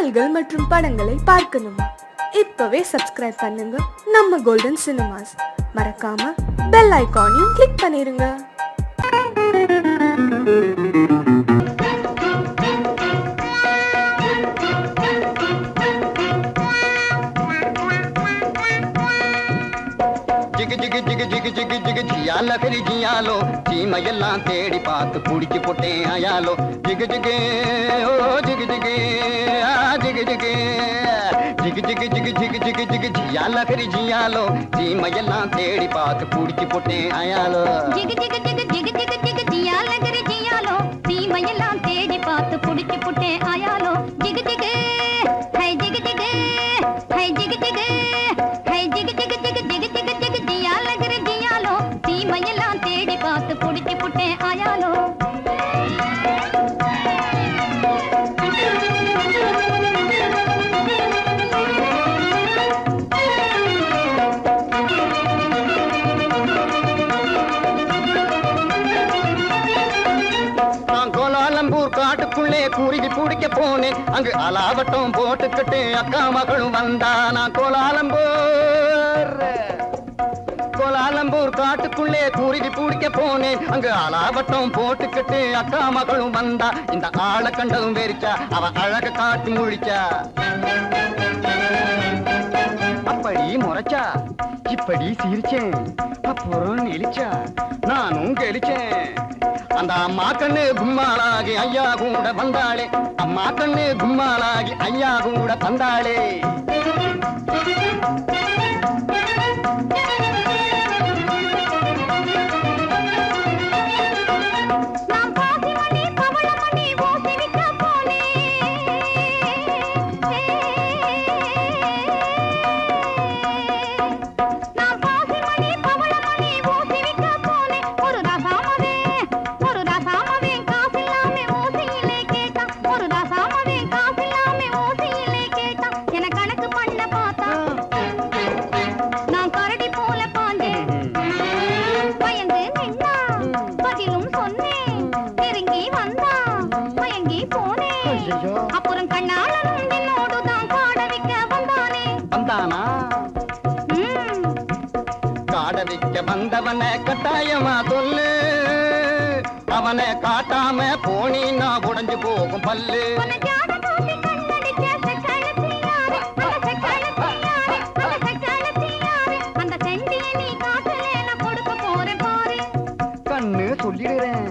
பாடல்கள் மற்றும் படங்களை பார்க்கணுமா? இப்பவே சப்ஸ்கிரைப் பண்ணுங்க நம்ம கோல்டன் சினிமாஸ். மறக்காம பெல் ஐகானையும் கிளிக் பண்ணிருங்க. லகரி ஜியாலோ சீமையெல்லாம் தேடி பார்த்து குடிச்சு போட்டேன் ஆயாலோ ஜிகு ஜிகு ஓ ஜிகு ஜிகு ஜிகு ஜிகு ஜிகு ஜிகு ஜிகு ஜிகு ஜிகு ஜிகு ஜியா லகரி ஜியாலோ சீமையெல்லாம் தேடி பார்த்து குடிச்சு போட்டேன் ஆயாலோ ஜிகு ஜிகு ஜிகு ஜிகு ஜிகு ஜிகு ஜியா லகரி ஜியாலோ சீமையெல்லாம் தேடி பார்த்து குடிச்சு போட்டேன் ஆயாலோ ஜிகு ஜிகு ஹை ஜிகு ஜிகு ஹை ஜிகு ஜிகு ஹை ஜிகு ஜிகு ஜிகு ஜிகு ஜிகு ஜிகு ஜியா லகரி ஜியாலோ சீமையெல்லாம் தேடி பார்த்து குடிச்சு போட்டேன் ஆயாலோ குருவி பிடிக்க போனேன் அங்கு அலாவட்டம் போட்டுக்கிட்டு அக்கா மகளும் வந்தானா கோலாலம்பூர் காட்டுக்குள்ளே குருவி பிடிக்க போனேன் அங்கு அலாவட்டம் போட்டுக்கிட்டு அக்கா மகளும் வந்தா இந்த ஆளை கண்டதும் வெறிச்சா அவ அழக காட்டி முழிச்சா அப்படி முறைச்சா இப்படி சிரிச்சேன் அப்புறம் நெளிச்சா நானும் கெளிச்சேன் அந்த அம்மா கண்ணு கும்மாளாகி ஐயா கூட வந்தாளே அம்மா கண்ணு கும்மாளாகி ஐயா கூட வந்தாளே அப்புறம் கண்ணாளனும் என்னோடுதான் காடவிக்க வந்தானே வந்தானா காடவிக்க வந்தவனை கட்டாயமா சொல்லு அவனை காட்டாம போனீன்னா உடைஞ்சு போகும் பல்லு அந்த செண்டிய நீ காட்டலே நான் கொடுக்க போறேன் பாரு கண்ணு சொல்லிடுறேன்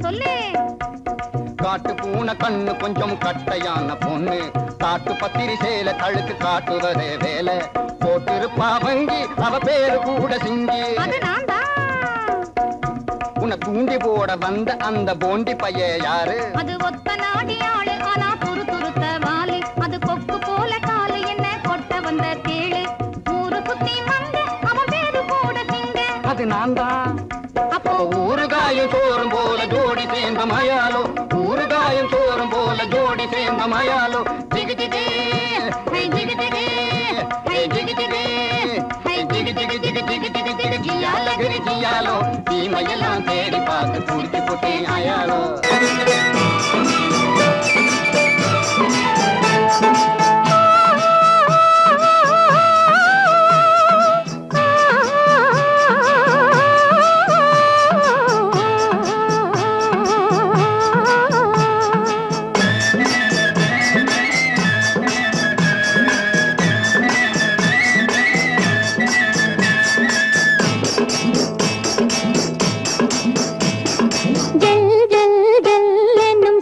சொல்லு காட்டு பூனை கண்ணு கொஞ்சம் கட்டையான பொண்ணு காட்டு பத்திரி சேல கழுக்கு காட்டுவதே வேலை போட்டிருப்பா வங்கி அவ பேரு கூட சிங்கி உன்னை தூண்டி போட வந்த அந்த போண்டி பைய யாரு அது ஒத்த நாடி ஆளு ஆனா துரு துருத்த வாலு அது கொக்கு போல காலு என்ன கொட்ட வந்த கேளு ஊரு குத்தி வந்து அவன் பேரு கூட சிங்க அது நான் தான் அப்போ ஊறுகாயும் சோறும் போல ஜோடி சேர்ந்த மயாலோ ஊறுகாயும் சோறும் போல ஜோடி சேர்ந்த மயாலோ ஜிகு ஜிகு ஹை ஜிகு ஜிகு ஹை ஜிகு ஜிகு ஹை ஜிகு ஜிகு ஜிகு ஜிகு ஜிகு ஜிகு ஜியா லகரி ஜியாலோ சீமையெல்லாம் தேடி பார்த்து குடிச்சு போட்டேன் ஆயாலோ என்னும்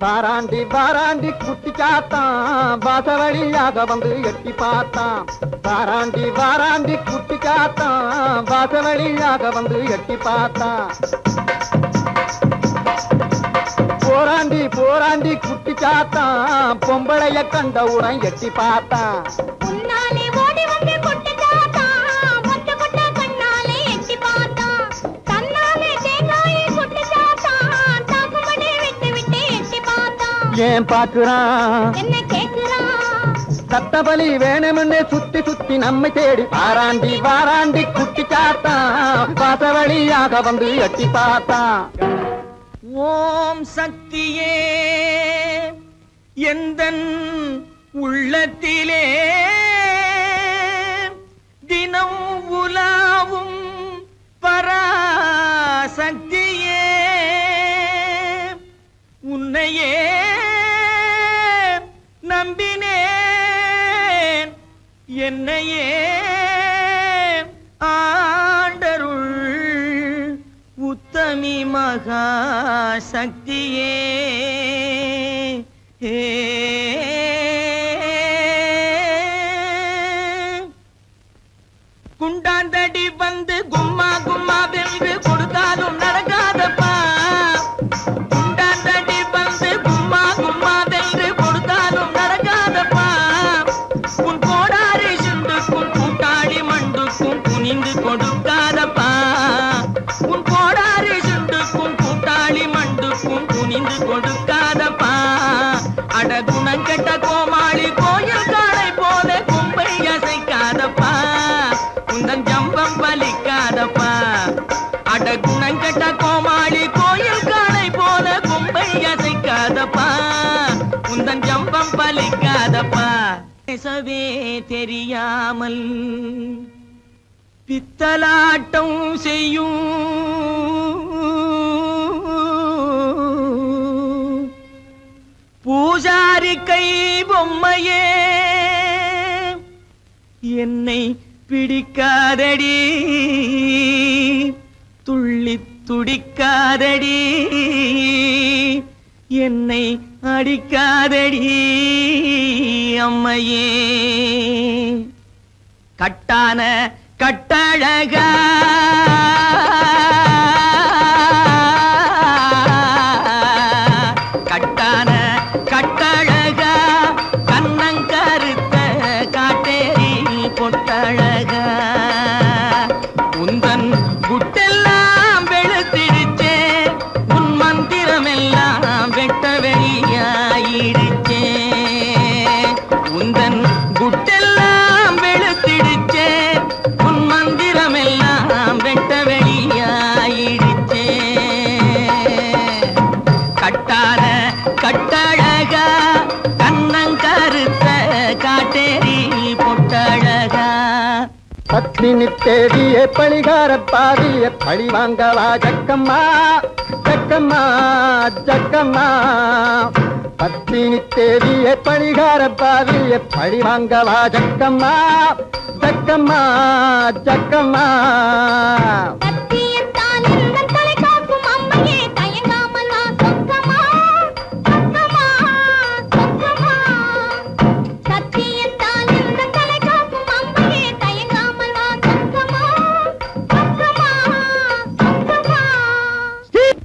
வாராண்டி வாராண்டி குட்டி சாத்தான் வாசவழியாக வந்து எட்டி பார்த்தான். வாராண்டி வாராண்டி குட்டி சாத்தான் வாசவழியாக வந்து எட்டி பார்த்தான். போராண்டி போராண்டி குட்டி சாத்தான் பொம்பளைய கண்டவுடன் எட்டி பார்த்தான். ஏன் பாக்குறான் சத்தபலி வேணும்னு சுத்தி சுத்தி நம்மை தேடி வாராண்டி வாராண்டி குட்டி சாத்தான் வாசவழியாக வந்து எட்டி பார்த்தான். ஓம் சக்தியே எந்தன் உள்ளத்திலே தினம் உலாவும் பராசக்தியே உன்னையே நம்பினேன் என்னையே ஆண்டருள் உத்தமி மகா சக்தியே. குண்டாந்தடி வந்து கும்மா கும்மா வென்று கொடுத்தாலும் நடக்காதப்பா. குண்டாந்தடி வந்து கும்மா கும்மா வென்று கொடுத்தாலும் நடக்காதப்பா. உன் கோடாரி சுண்டுக்கும் கூட்டாளி மண்டுக்கும் குனிந்து கொடுக்காதப்பா. உன் கோடாரி சுண்டுக்கும் கூட்டாளி மண்டுக்கும் குனிந்து கொடுக்காதப்பா. அட குணங்கெட்ட கோமாளி கோயில் காளை போல கும்பை அசைக்காதப்பா. உந்தன் ஜம்பம் பலிக்காதப்பா. அட குணங்கெட்ட கோமாளி கோயில் காளை போல கும்பை அசைக்காதப்பா. உந்தன் ஜம்பம் பலிக்காதப்பா. பேசவே தெரியாமல் பித்தலாட்டம் செய்யும் பூஜாரி கை பொம்மையே என்னை பிடிக்காதடி துள்ளி துடிக்காதடி என்னை அடிக்காதடி அம்மையே. கட்டான கட்டழகா கட்டான கட்டழகா கண்ணங்கருத்த காட்டேரி பொட்டழகா உந்தன் குட்டெல்லாம் வெளுத்திடுச்சே. உன் மந்திரமெல்லாம் வெட்ட வெளியாயிடுச்சே. உந்தன் குட்டெல்லாம் வெளுத்திடுச்சே. உன் மந்திரமெல்லாம் வெட்ட வெளியாயிடுச்சே. கட்டான கட்டழகா கண்ணங்கருத்த காட்டேரி பொட்டழகா. பத்தினி தேடிய பழிகார பாதிய பழி வாங்கவா ஜக்கம்மா ஜக்கம்மா ஜக்கம்மா. பத்தினி தேடிய பழிகார பாதிய பழி வாங்கவா ஜக்கம்மா ஜக்கம்மா ஜக்கம்மா.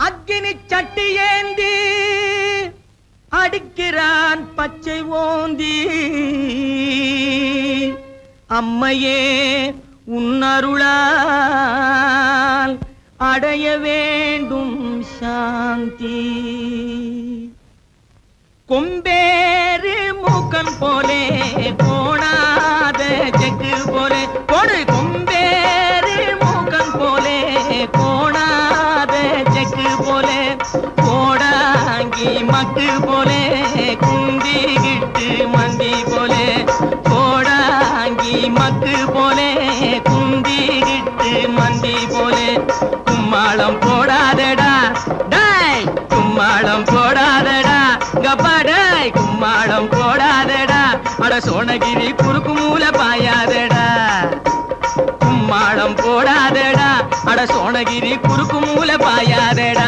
அக்கினி சட்டி ஏந்தி அடிக்கிறான் பச்சை ஓந்தி. அம்மையே உன்னருளால் அடைய வேண்டும் சாந்தி. கொம்பேறு மூக்கன் போலே கோணாத ஜக்கு போலே கொடு. கொம்பேறு மூக்கன் போலே கோணாத ஜக்கு போலே கோடாங்கி மக்கு போலே குந்திகிட்டு மந்தி போலே கோடாங்கி மக்கு போலே குந்திகிட்டு மந்தி போலே. கும்மாளம் போடாதடா டாய் கும்மாளம் போடாதடா கப்பாடாய் கும்மாளம் போடாதடா. அட சோனகிரி குறுக்கு மூல பாயாதடா. கும்மாளம் போடாதடா அட சோனகிரி குறுக்கு மூல பாயாதடா.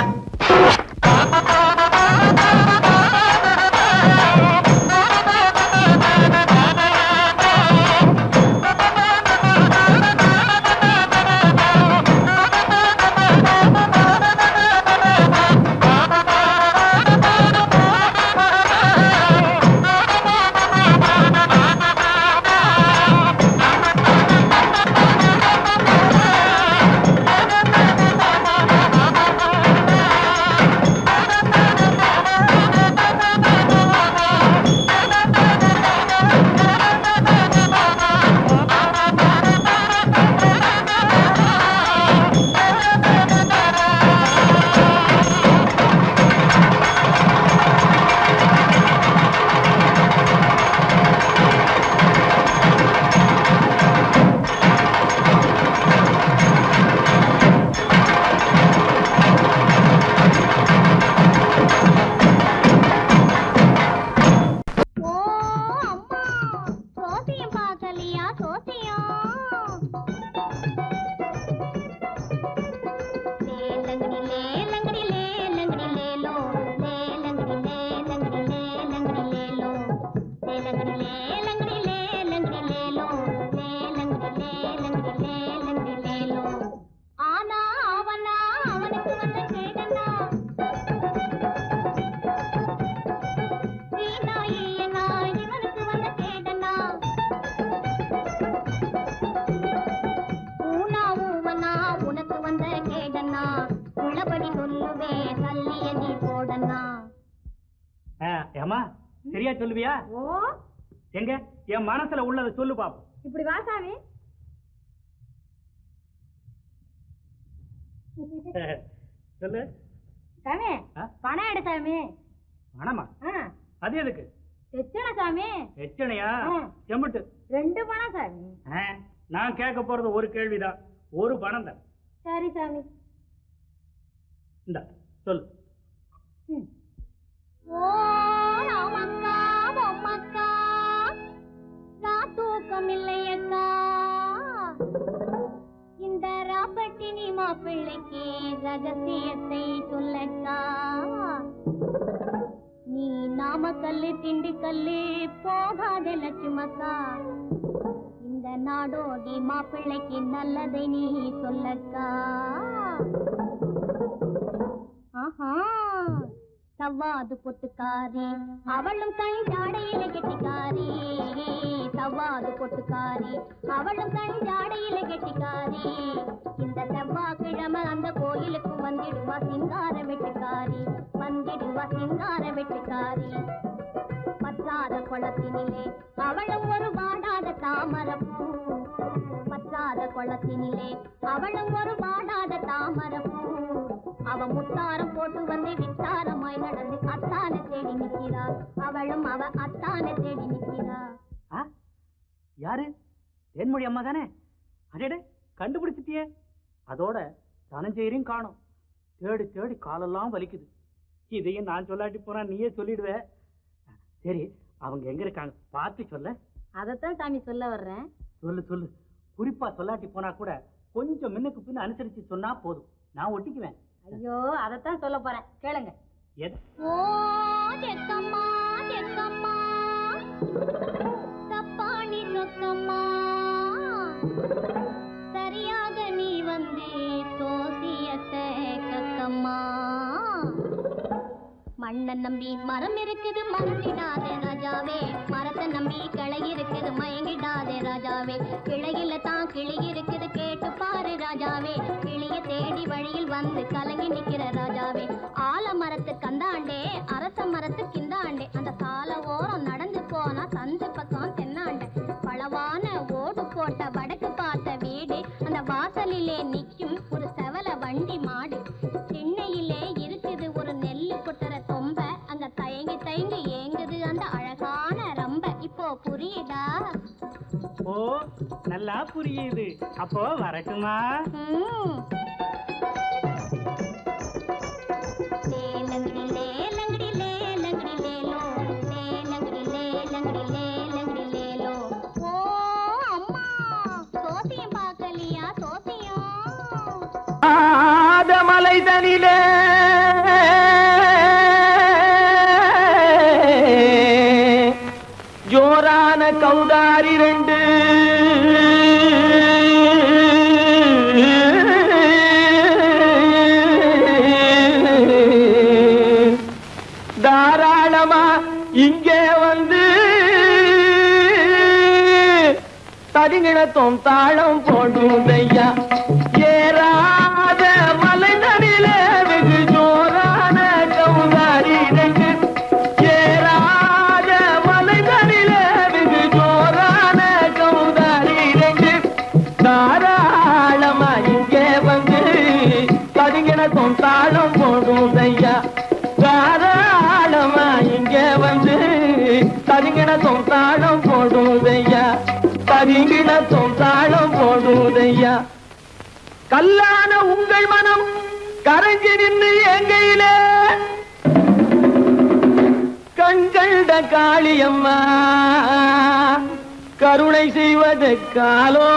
சொன்னா ஏமா சரியா சொல்லுவியா? ஓ எங்க என் மனசுல உள்ளதை சொல்லு பாப்போம். இப்படி வா சாமி. சொல்லு சாமி பணம் எடு சாமி. பணமா? அது எதுக்கு? எச்சனை சாமி. எச்சனையா? செம்புட்டு 2 பணம் சாமி. நான் கேட்க போறது ஒரு கேள்விதான், ஒரு பணம் தான். சரி சாமி. இந்த சொல்லு. ஓ ராமக்கா பொம்மக்கா தூக்கம் இல்லையக்கா, இந்த ராப்பட்டினி மாப்பிள்ளைக்கு ரகசியத்தை சொல்லக்கா. நீ நாமக்கல்லு திண்டுக்கல்லு போகாத லட்சுமக்கா, இந்த நாடோடி மாப்பிள்ளைக்கு நல்லதை நீ சொல்லக்கா. ஆஹா சவ்வாது பொட்டுக்காரி அவளும் கண் ஜாடையில கெட்டிக்காரி, சவ்வாது பொட்டுக்காரி அவளும் கண் ஜாடையில கெட்டிக்காரி. இந்த செவ்வாய்க்கிழமை அந்த கோயிலுக்கு வந்திடுவா சிங்கார வெட்டுக்காரி, வந்திடுவா சிங்கார வெட்டுக்காரி. பற்றாத குளத்தினிலே அவளும் ஒரு வாடாத தாமரப்பூ, பற்றாத குளத்தினிலே அவளும் ஒரு வாடாத தாமரப்பூ. அவ முத்தாரம் போட்டு வந்து வித்தாரமாய் நடந்து அத்தானை தேடி நிற்கிறா, அவளும் அவ அத்தானை தேடி நிற்கிறா. யாரு? தேன்மொழி அம்மா தானே? அடே கண்டுபிடிச்சிட்டியே. அதோட தனஞ்செயரையும் காணும். தேடி தேடி காலெல்லாம் வலிக்குது. இதையும் நான் சொல்லாட்டி போனா நீயே சொல்லிடுவே. சரி அவங்க எங்க இருக்காங்க பார்த்து சொல்ல. அதத்தான் சாமி சொல்ல வர்றேன். சொல்லு சொல்லு. குறிப்பா சொல்லாட்டி போனா கூட கொஞ்சம் முன்னுக்கு பின்ன அனுசரிச்சு சொன்னா போதும், நான் ஒட்டிக்குவேன். ஐயோ அதத்தான் சொல்ல போறேன், கேளுங்க. ஓ தெக்கம்மா தெக்கம்மா தப்பாணி சொக்கம்மா, சரியாக நீ வந்து சோசியத்தை கக்கம்மா. மண்ணை நம்பி மரம் இருக்குது மறந்திடாதே ராஜாவே, மரத்தை நம்பி கிளை இருக்குது மயங்கிடாதே ராஜாவே. கிளையில தான் கிளி இருக்குது கேட்டு பாரு ராஜாவே, கிளிய தேடி வழியில் வந்து கலங்கி நிக்கிற ராஜாவே. ஆல மரத்து கந்தாண்டே அரச மரத்து கிந்தாண்டே, அந்த சால ஓரம் நடந்து போனா சந்து பக்கம் தென்னாண்டே. பளவான ஓடு போட்ட வடக்கு பார்த்த வீடு, அந்த வாசலிலே நிற்கும் ஒரு செவல வண்டி மாடு. சென்னையிலே இருக்குது ஒரு நெல்லு கொட்டுற தொம்ப, அங்க தயங்கி தயங்கி ஏங்குது அந்த அழகான ரம்ப. இப்போ புரியுதா? ஓ நல்லா புரியுது. அப்போ வரட்டுமா? லேலங்கடி லேலங்கடி லேலங்கடி லேலோ, லேலங்கடி லேலங்கடி லேலங்கடி லேலோ. ஓ அம்மா சோசியம் பார்க்கலையா? சோசியம் மலை தனிலே ஜோரான கௌதாரி 2 தாராளமா இங்கே வந்து தடிங்கிணத்தும் தாளம் போடுதையா. ஏறாத மலை நடிலே வெகு ஜோரான கௌதாரி 2, ஏறாத மலை நடிலே வெகு ஜோரான கௌதாரி 2. தாராளமா இங்கே வந்து தடிங்கிணத்தும் தாளம் போடுதையா, தாராளமா இங்கே வந்து தடிங்கிணத்தும் தாளம் போடுதையா, தடிங்கிணத்தும் தாளம் போடுதையா. கல்லான உங்கள் மனம் கரைஞ்சி நின்று எங்கையிலே கண்கண்ட காளியம்மா கருணை செய்வது காலோ.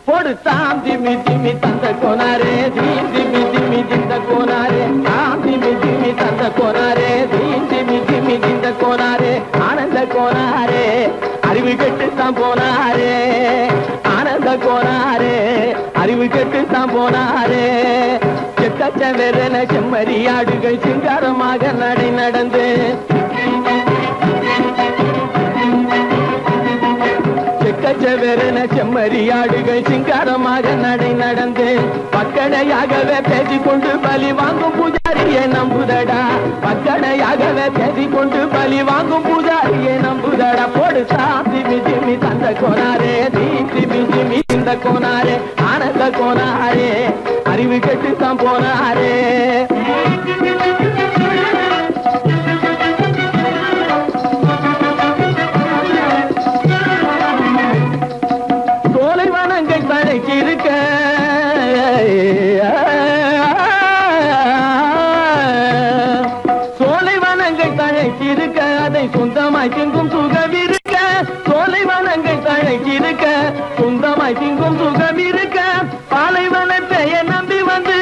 பொடு தாம் திமி திமி தந்த கோனாரே, தீம் திமி திமி திந்த கோனாரே, தாம் திமி திமி தந்த கோனாரே, தீம் திமி திமி திந்த கோனாரே. ஆனந்த கோனாரே அறிவு கெட்டுத்தான் போனாரே, ஆனந்த கோனாரே அறிவு கெட்டுத்தான் போனாரே. செக்கச்சவென செம்மறியாடுகள் சிங்காரமாக நடை நடந்து, செக்கச்சவென செம்மறியாடுகள் சிங்காரமாக நடை நடந்து பக்கடையாகவே பேசிக்கொண்டு பலி வாங்கும் பூஜாரியை நம்புதடா. பக்கடையாகவே பேசிக்கொண்டு பலி வாங்கும் பூஜாரியை நம்புதடா. போடு திமி திமி தந்த கோனாரே, திமி திமி இந்த கோனாரே, ஆனந்த கோனாரே, அறிவு கெட்டுத்தான் போனாரே. சோலைவனங்கள் தழைச்சிருக்க சோலைவனங்கள் தழைச்சிருக்க அதை சொந்தமாய் திங்கும் சுகம் இருக்க. சோலைவனங்கள் தழைச்சிருக்க சொந்தமாய் திங்கும் சுகம் இருக்க. பாலைவனத்தை நம்பி வந்து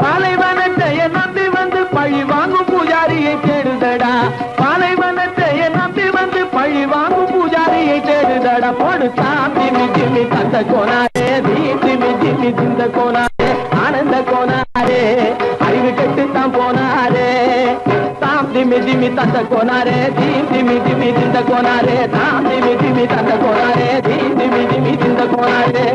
பாலைவனத்தை நம்பி வந்து பழி வாங்கும் பூஜாரியை தேடுதடா. பாலைவனத்தை நம்பி வந்து பழி வாங்கும் பூஜாரியை தேடுதடா. போடு திமி திமி தந்த கோனாரே, திமி திமி திந்த கோனாரே, ஆனந்த கோனாரே, அறிவு கெட்டுத்தான் போனாரே. திமி திமி தந்த கோனாரே, திமி திமி திந்த கோனாரே, திமி திமி தந்த கோனாரே, திமி திமி திந்த கோனாரே.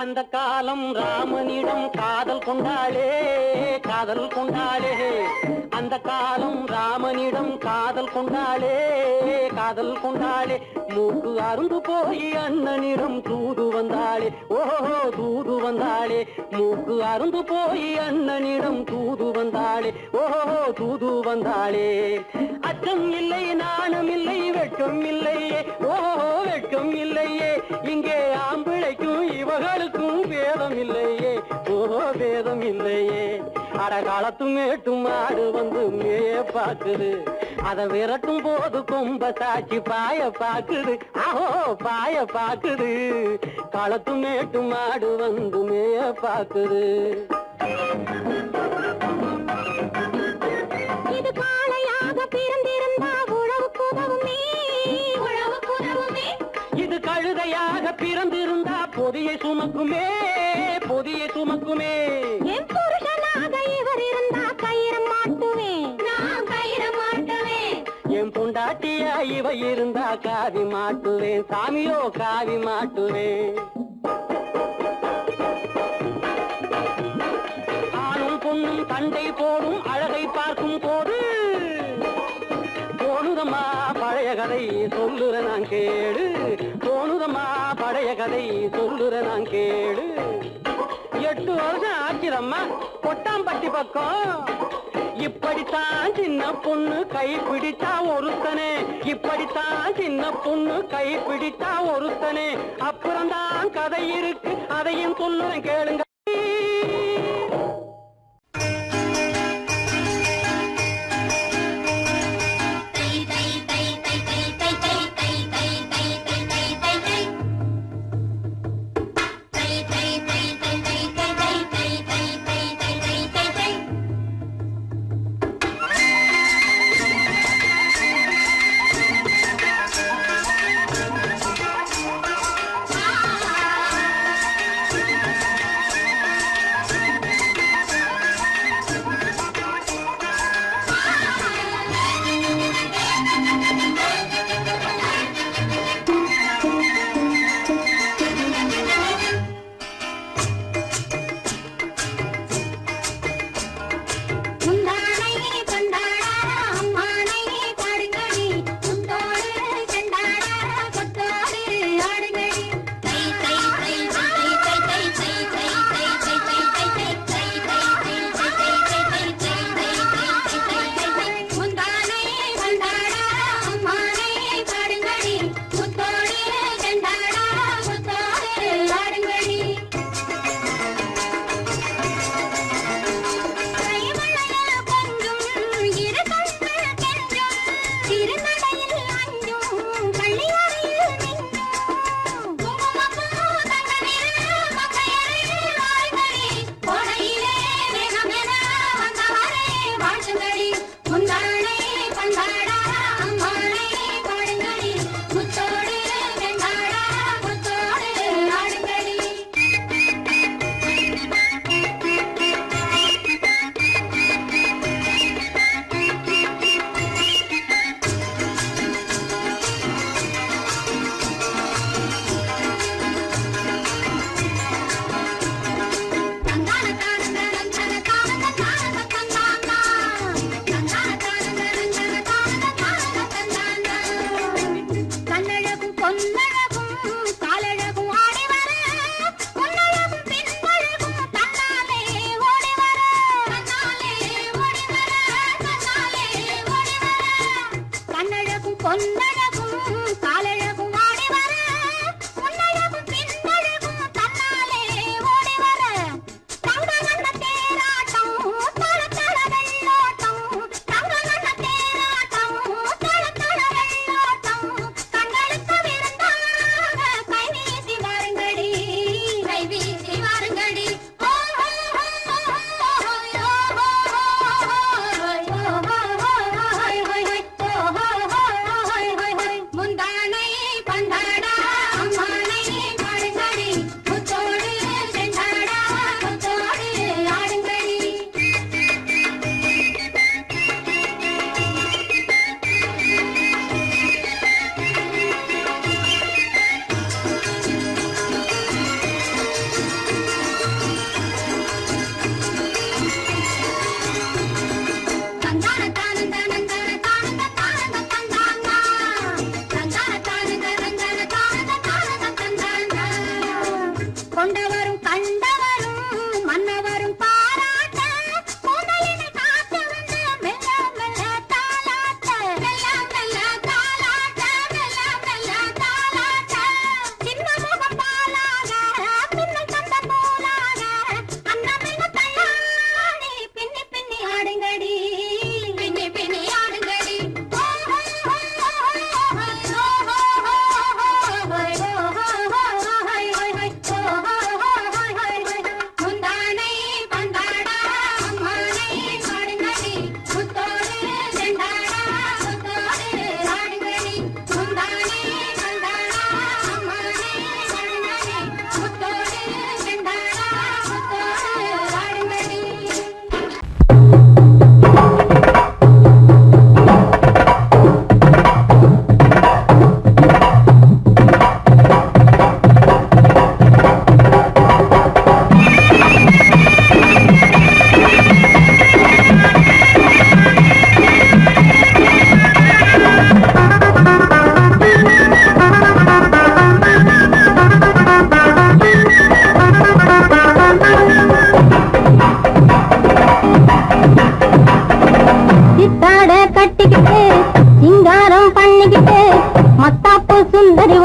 அந்த காலம் ராமனிடம் காதல் கொண்டாளே, காதல் கொண்டாளே. அந்த காலம் ராமனிடம் காதல் கொண்டாளே, காதல் கொண்டாளே. மூக்கு அருந்து போய் அண்ணனிடம் தூது வந்தாளே, ஓஹோ தூது வந்தாளே. மூக்கு அருந்து போய் அண்ணனிடம் தூது வந்தாளே, ஓஹோ தூது வந்தாளே. அச்சம் இல்லை, நாணம் இல்லை, வெட்கம் இல்லையே, ஓஹோ வெட்கம் இல்லையே. இங்கே ஆம்பிளைக்கும் இவர்களுக்கும் பேதம் இல்லையே, ஓஹோ பேதம் இல்லையே. அடகாலத்தும் மேட்டும் மாடு வந்து மேய பாக்குது, அதை விரட்டும் போது கொம்ப சாட்சி பாய பாக்குது, ஆஹோ பாய பாக்குது. களத்தும் மேட்டும் மாடு வந்து மேய பாக்குது. இது காளையாக பிறந்திருந்தா உழவுக்கு உதவுமே, உழவுக்கு உதவுமே. இது கழுதையாக பிறந்திருந்தா பொதியை சுமக்குமே, பொதியை சுமக்குமே. என் புருஷனாக இவர் இருந்தா கயிறம் மாட்டுவேன், நான் கயிறம் மாட்டுவேன். என் பொண்டாட்டியா இவ இருந்தா காவி மாட்டுவேன், சாமியோ காவி மாட்டுவேன். ஆணும் பொண்ணும் சண்டை போடும் அழகை பார்க்கும் போது தோணுதம்மா பழைய கதை சொல்லுற நான் கேளு, தோணுதம்மா பழைய கதை சொல்லுற நான் கேளு. 8 வருஷம் ஆச்சுதம்மா கொட்டாம்பட்டி பக்கம். இப்படித்தான் சின்ன பொண்ணு கை பிடிச்சா ஒருத்தனே, இப்படித்தான் சின்ன பொண்ணு கை பிடிச்சா ஒருத்தனே. அப்புறம்தான் கதை இருக்கு, அதையும் சொல்லுறேன் கேளுங்க.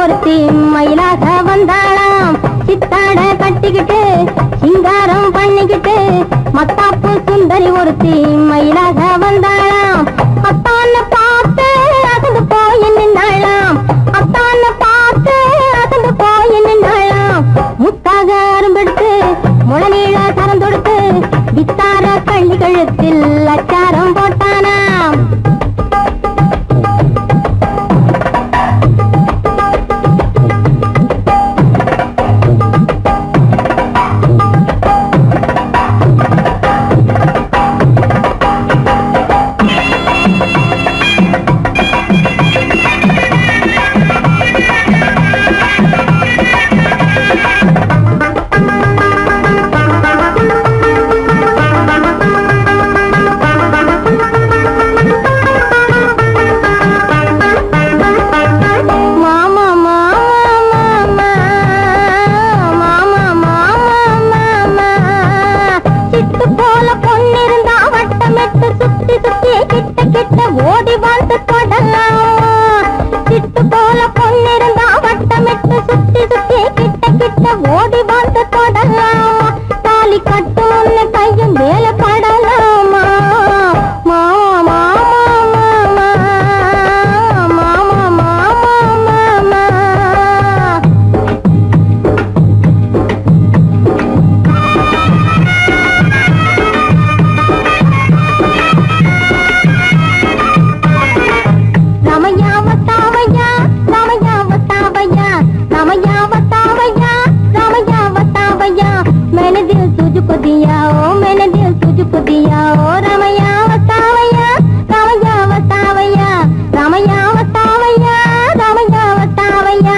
ஒருத்தி மயிலாக வந்தாளாம் சித்தாட கட்டிக்கிட்டு சிங்காரம் பண்ணிக்கிட்டு மத்தாப்பு சுந்தரி ஒருத்தி மயிலாக வந்தாளாம் அத்தான பார்த்து அசந்து போய் நின்னாளாம் அத்தான பார்த்து அசந்து போய் நின்னாளாம் முத்தாக அரும்பெடுத்து முழநீள சரம் தொடுத்து வித்தார கள்ளி கழுத்தில் அச்சாரம் போட்டானாம் ஓடி வந்து தொடலாம் சிட்டு போல பொண்ணிருந்தா வட்டமிட்டு சுத்தி சுத்தி கிட்ட கிட்ட ஓடி வந்து தொடலாம் தாலி கட்டு முன்ன கையும் வேலை படலாமா மாமா மாமா மாமா மாமா மாமா तुझको दिया ओ मैंने दिल तुझको दिया ओ रामैया वतावैया रामैया वतावैया रामैया वतावैया रामैया वतावैया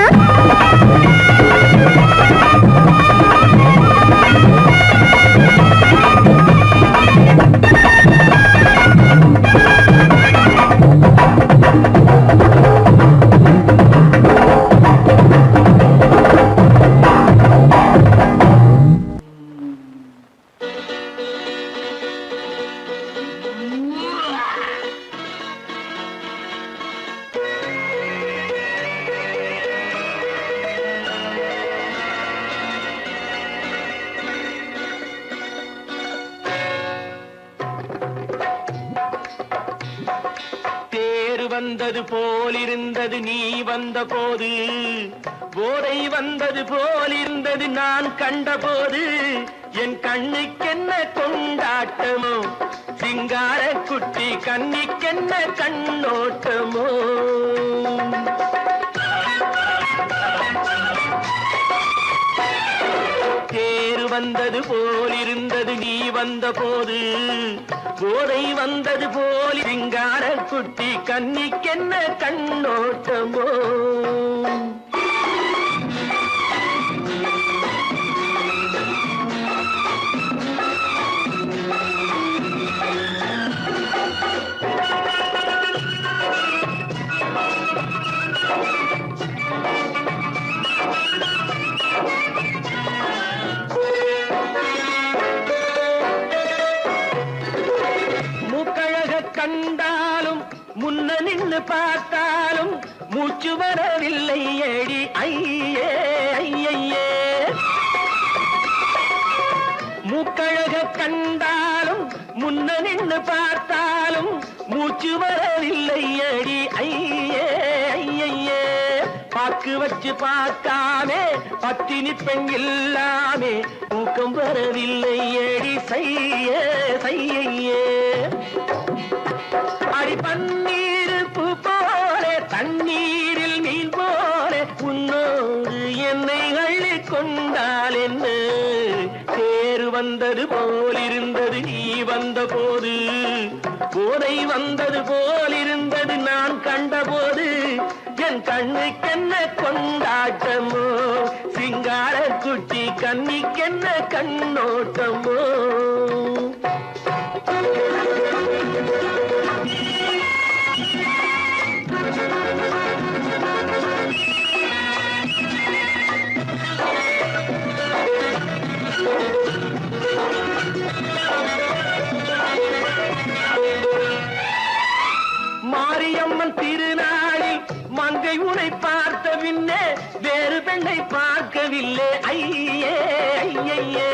வந்தது போலிருந்தது நீ வந்த போது போதை வந்தது போலிருந்தது நான் கண்டபோது என் கண்ணுக்கென்ன கொண்டாட்டமோ சிங்கார குட்டி கண்ணிக்கென்ன கண்ணோட்டமோ தேர் வந்தது போலிருந்தது நீ வந்த போது போதை வந்தது போல் சிங்கார குட்டி கண்ணிக்கென்ன கண்ணோட்டமோ கண்டாலும் முன்ன நின்னு பார்த்தாலும் மூச்சு வரவில்லை ஏடி ஐயே ஐயே மூக்கழக கண்டாலும் முன்ன நின்னு பார்த்தாலும் மூச்சு வரவில்லை ஏடி ஐயே ஐயே பாக்கு வச்சு பார்க்காமே பத்தினி பெண் இல்லாமே தூக்கம் வரவில்லை ஏடி செய்ய செய்யே அடி பன்னீர் பூ போல தண்ணீரில் மீன் போல உன்னோடு என்னை அள்ளி கொண்டால் என்ன தேர் வந்தது போலிருந்தது நீ வந்த போது போதை வந்தது போலிருந்தது நான் கண்டபோது என் கண்ணுக்கென்ன கொண்டாட்டமோ சிங்கார குட்டி கண்ணிக்கென்ன கண்ணோட்டமோ மாரியம்மன் திருநாளில் மங்கை உனை பார்த்த பின்னே வேறு பெண்ணை பார்க்கவில்லை ஐயே ஐயே.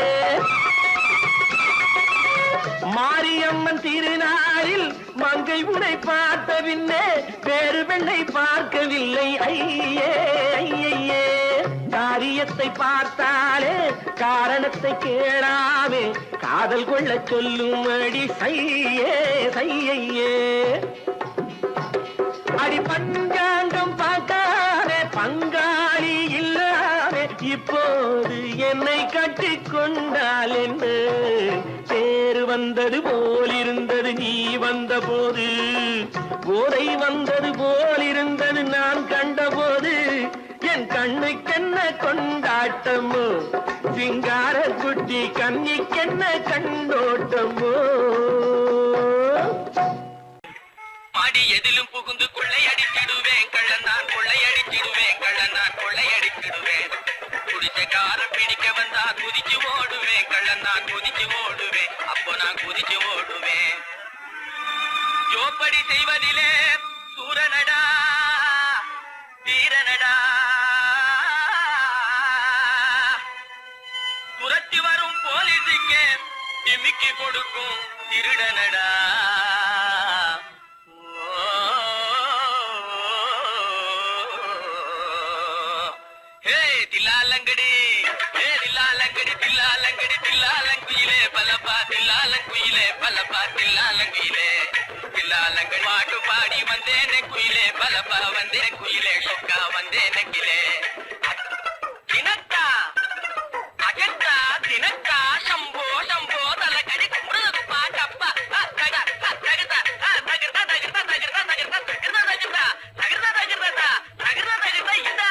மாரியம்மன் திருநாளில் மங்கை உனை பார்த்த பின்னே வேறு பெண்ணை பார்க்கவில்லை ஐயே ஐயே. காரியத்தை பார்த்தாலே காரணத்தை கேளாமே காதல் கொள்ள சொல்லும்படி சையே சையே. அடி பஞ்சாங்கம் பார்க்காதே பங்காளி இல்லாமே இப்போது என்னை கட்டிக்கொண்டால் என்று தேர் வந்தது போலிருந்தது நீ வந்த போது போதை வந்தது போலிருந்தது நான் கண்டபோது என் கண்ணுக்கென்ன கொண்டாட்டமோ சிங்கார குட்டி கண்ணிக்கென்ன கண்டோட்டமோ. மாடி எதிலும் புகுந்து கொள்ளையடிச்சிடுவேன் கள்ளன் நான் கொள்ளையடிச்சிடுவேன் கள்ளன் நான் கொள்ளையடிச்சிடுவேன். குடிச்சக்காரன் பிடிக்க வந்தா குதிச்சு ஓடுவேன் கள்ளன் நான் குதிச்சு ஓடுவேன் அப்போ நான் குதிச்சு ஓடுவேன். ஜோப்படி செய்வதிலே சூரனடா வீரனடா துரத்தி வரும் போலீஸுக்கு டிமிக்கி கொடுக்கும் திருடனடா. தில்லாலங்கடி தில்லாலங்கடி தில்லாலங்கடி தில்லாலங்குயிலே பலப்பா தில்லாலங்குயிலே பலப்பா தில்லாலங்குயிலே தில்லாலங்கடி பாட்டு பாடி வந்தேனே குயிலே பலப்பா வந்தேன் குயிலே சொக்கா வந்தேனே கிளே. தினக்கா அகத்தா தினக்கா சம்போ சம்போ தலக்கடி கும்பிடுறது பாட்டப்பா தகதா தகதா தகதா தகதா தகதா தகதா தகதா தகதா தகதா தகதா தகதா தகதா இதா.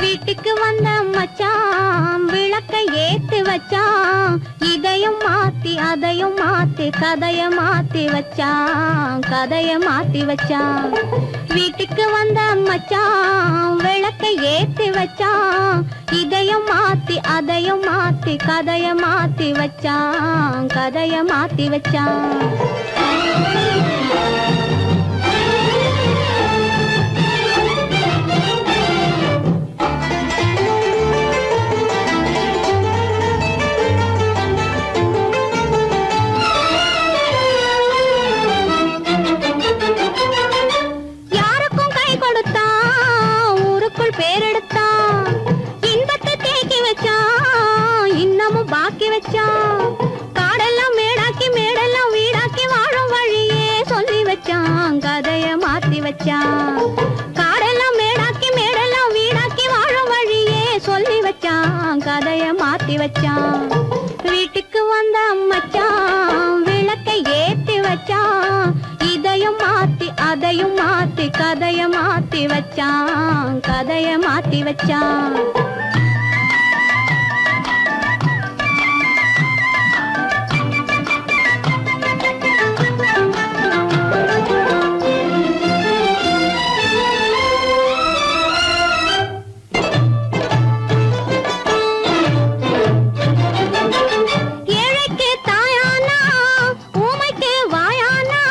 வீட்டுக்கு வந்த மச்சான் விளக்கை ஏத்தி வச்சான் இதையும் மாத்தி அதையும் மாத்தி கதைய மாத்தி வச்சான் கதைய மாத்தி வச்சான். வீட்டுக்கு வந்த மச்சான் விளக்கை ஏத்தி வச்சான் இதையும் மாத்தி அதையும் மாத்தி கதைய மாத்தி வச்சான் கதைய மாத்தி வச்சான். யாருக்கும் கை கொடுத்தான் ஊருக்குள் பேரெடுத்தான் இன்பத்தை தேக்கி வச்சான் இன்னமும் பாக்கி வச்சான். காடெல்லாம் மேடாக்கி மேடெல்லாம் வீடாக்கி வாழும் வழியே சொல்லி வச்சான் கதைய மாத்தி வச்சான். காடெல்லாம் மேடாக்கி மேடெல்லாம் வீடாக்கி வாழும் வழியே சொல்லி வச்சான் கதைய மாத்தி வச்சான். வீட்டுக்கு வந்த மச்சான் விளக்கை ஏத்தி வச்சான் இதையும் மாத்தி அதையும் மாத்தி கதைய மாத்தி வச்சான் கதைய மாத்தி வச்சான். ஏழைக்கு தாயானா ஊமைக்கு வாயானா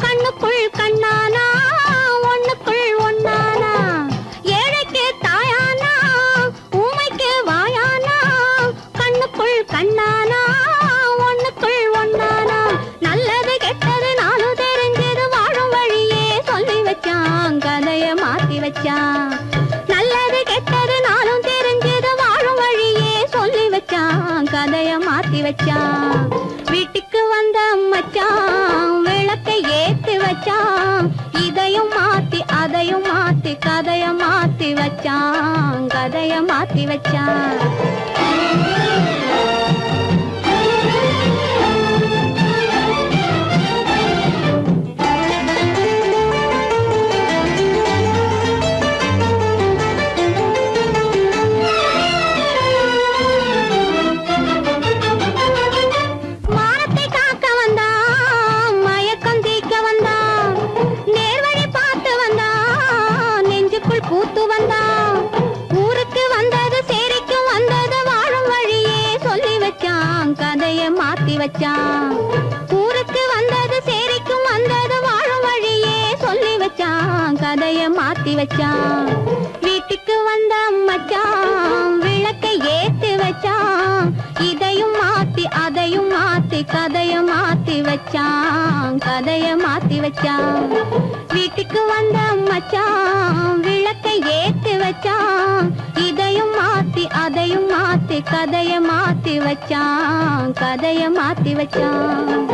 கண்ணுக்குள் கண்ணானா ஒண்ணுக்குள் ஒண்ணானா. ஏழைக்கு தாயானா ஊமைக்கு வாயானா கண்ணுக்குள் கண்ணானா ஒண்ணுக்குள் ஒண்ணானா. நல்லது கெட்டது நானும் தெரிஞ்சது வாழும் வழியே சொல்லி வச்சான் கதைய மாத்தி வச்சான். நல்லது கெட்டது நானும் தெரிஞ்சது வாழும் வழியே சொல்லி வச்சான் கதைய மாத்தி வச்சான். வீட்டுக்கு வந்த மச்சான் விளக்கை ஏத்தி வச்சான் இதையும் மாத்தி அதையும் மாத்தி கதைய மாத்தி வச்சான் கதைய மாத்தி வச்சான். கதைய மாத்தி வச்சான். ஊருக்கு வந்தது சேரிக்கும் வந்தது வாழும் வழியே சொல்லி வச்சான், கதைய மாத்தி வச்சான். வீட்டுக்கு வந்த மச்சான் விளக்கை ஏத்தி வச்சான், இதையும் மாத்தி அதையும் மாத்தி கதைய மாத்தி வச்சான், கதைய மாத்தி வச்சான். வீட்டுக்கு வந்த மச்சான் விளக்கை ஏத்தி வச்சான், இதையும் மாத்தி அதையும் மாத்தி கதைய மாத்தி வச்சான், கதைய மாத்தி வச்சான்.